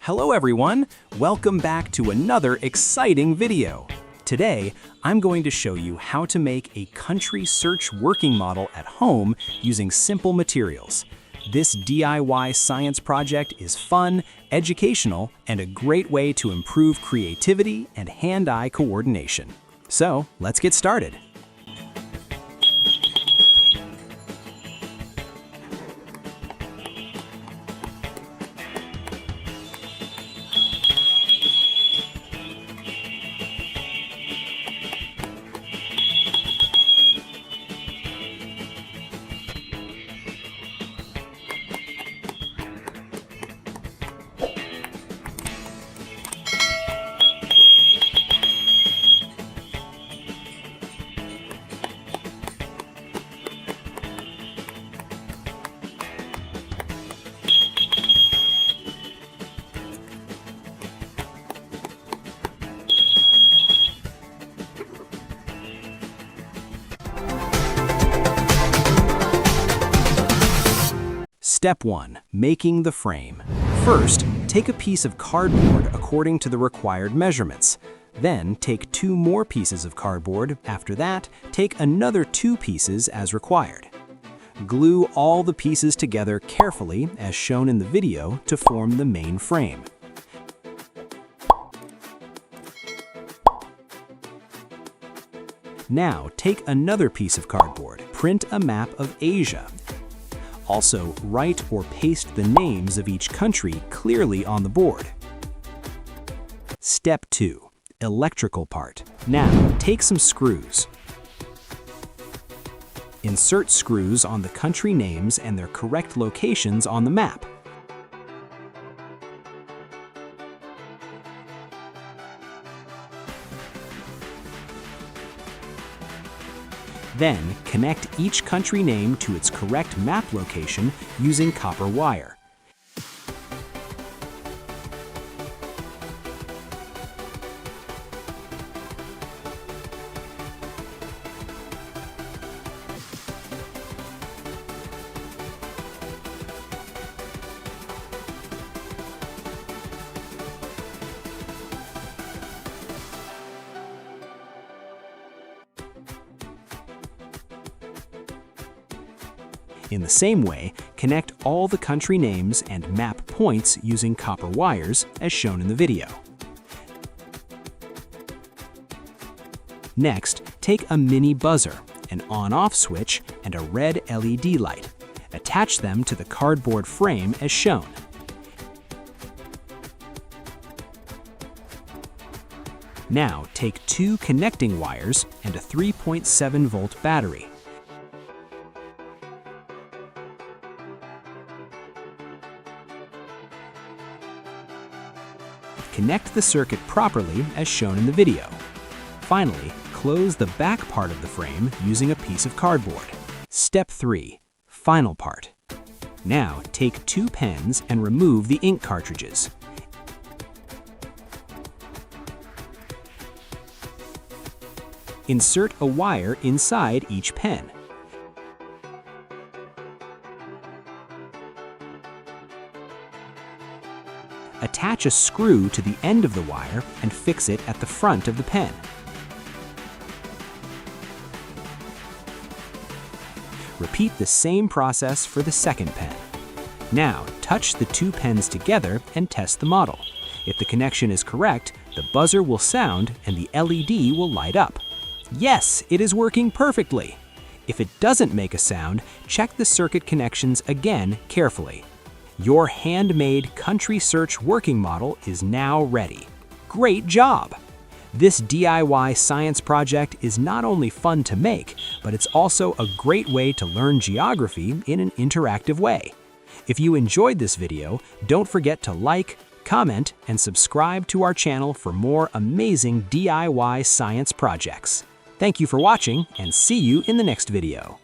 Hello everyone! Welcome back to another exciting video. Today, I'm going to show you how to make a country search working model at home using simple materials. This DIY science project is fun, educational, and a great way to improve creativity and hand-eye coordination. So, let's get started. Step 1. Making the frame. First, take a piece of cardboard according to the required measurements. Then, take 2 more pieces of cardboard. After that, take another 2 pieces as required. Glue all the pieces together carefully, as shown in the video, to form the main frame. Now, take another piece of cardboard. Print a map of Asia. Also, write or paste the names of each country clearly on the board. Step 2. Electrical part. Now, take some screws. Insert screws on the country names and their correct locations on the map. Then, connect each country name to its correct map location using copper wire. In the same way, connect all the country names and map points using copper wires, as shown in the video. Next, take a mini buzzer, an on-off switch, and a red LED light. Attach them to the cardboard frame as shown. Now, take 2 connecting wires and a 3.7-volt battery. Connect the circuit properly as shown in the video. Finally, close the back part of the frame using a piece of cardboard. Step 3. Final part. Now, take 2 pens and remove the ink cartridges. Insert a wire inside each pen. Attach a screw to the end of the wire and fix it at the front of the pen. Repeat the same process for the second pen. Now, touch the 2 pens together and test the model. If the connection is correct, the buzzer will sound and the LED will light up. Yes, it is working perfectly! If it doesn't make a sound, check the circuit connections again carefully. Your handmade country search working model is now ready. Great job! This DIY science project is not only fun to make, but it's also a great way to learn geography in an interactive way. If you enjoyed this video, don't forget to like, comment, and subscribe to our channel for more amazing DIY science projects. Thank you for watching, and see you in the next video.